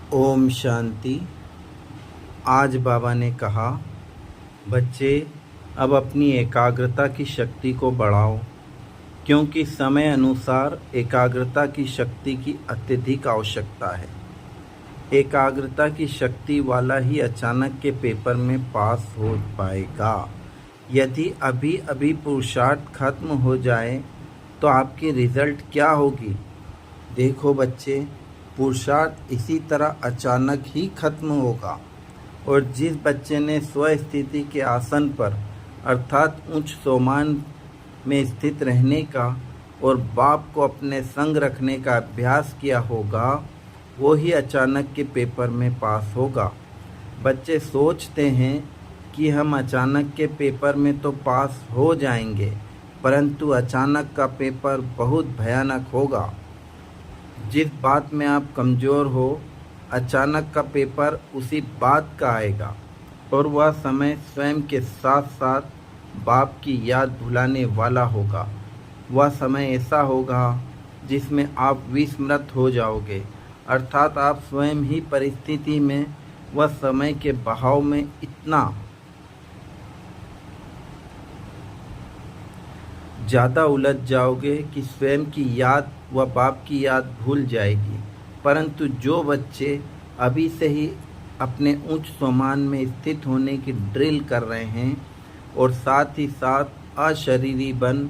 ओम शांति। आज बाबा ने कहा, बच्चे अब अपनी एकाग्रता की शक्ति को बढ़ाओ, क्योंकि समय अनुसार एकाग्रता की शक्ति की अत्यधिक आवश्यकता है। एकाग्रता की शक्ति वाला ही अचानक के पेपर में पास हो पाएगा। यदि अभी अभी पुरुषार्थ खत्म हो जाए तो आपकी रिजल्ट क्या होगी? देखो बच्चे, पुरुषार्थ इसी तरह अचानक ही खत्म होगा, और जिस बच्चे ने स्वस्थिति के आसन पर अर्थात उच्च सोमान में स्थित रहने का और बाप को अपने संग रखने का अभ्यास किया होगा, वो ही अचानक के पेपर में पास होगा। बच्चे सोचते हैं कि हम अचानक के पेपर में तो पास हो जाएंगे, परंतु अचानक का पेपर बहुत भयानक होगा। जिस बात में आप कमज़ोर हो, अचानक का पेपर उसी बात का आएगा, और वह समय स्वयं के साथ साथ बाप की याद भुलाने वाला होगा। वह समय ऐसा होगा जिसमें आप विस्मृत हो जाओगे, अर्थात आप स्वयं ही परिस्थिति में वह समय के बहाव में इतना ज़्यादा उलझ जाओगे कि स्वयं की याद व बाप की याद भूल जाएगी। परंतु जो बच्चे अभी से ही अपने उच्च सोमान में स्थित होने की ड्रिल कर रहे हैं और साथ ही साथ अशरीरी बन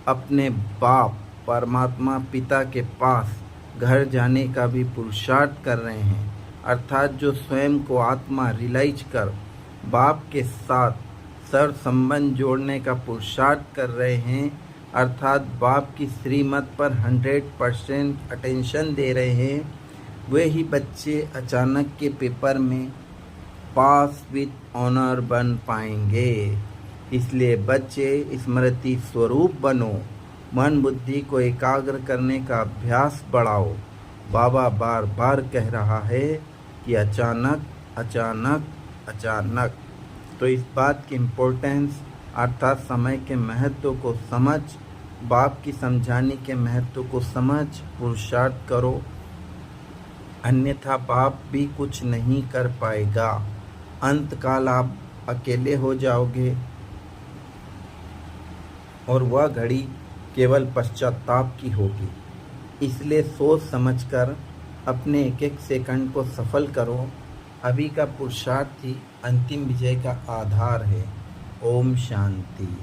अपने बाप परमात्मा पिता के पास घर जाने का भी पुरुषार्थ कर रहे हैं, अर्थात जो स्वयं को आत्मा रियलाइज कर बाप के साथ सर संबंध जोड़ने का पुरुषार्थ कर रहे हैं, अर्थात बाप की श्रीमत पर 100% अटेंशन दे रहे हैं, वे ही बच्चे अचानक के पेपर में पास विथ ऑनर बन पाएंगे। इसलिए बच्चे स्मृति स्वरूप बनो, मन बुद्धि को एकाग्र करने का अभ्यास बढ़ाओ। बाबा बार बार कह रहा है कि अचानक अचानक अचानक। तो इस बात की इम्पोर्टेंस अर्थात समय के महत्व को समझ, बाप की समझाने के महत्व को समझ पुरुषार्थ करो, अन्यथा बाप भी कुछ नहीं कर पाएगा। अंतकाल आप अकेले हो जाओगे, और वह घड़ी केवल पश्चाताप की होगी। इसलिए सोच समझकर अपने एक एक सेकंड को सफल करो। अभी का पुरुषार्थ ही अंतिम विजय का आधार है। ओम शांति।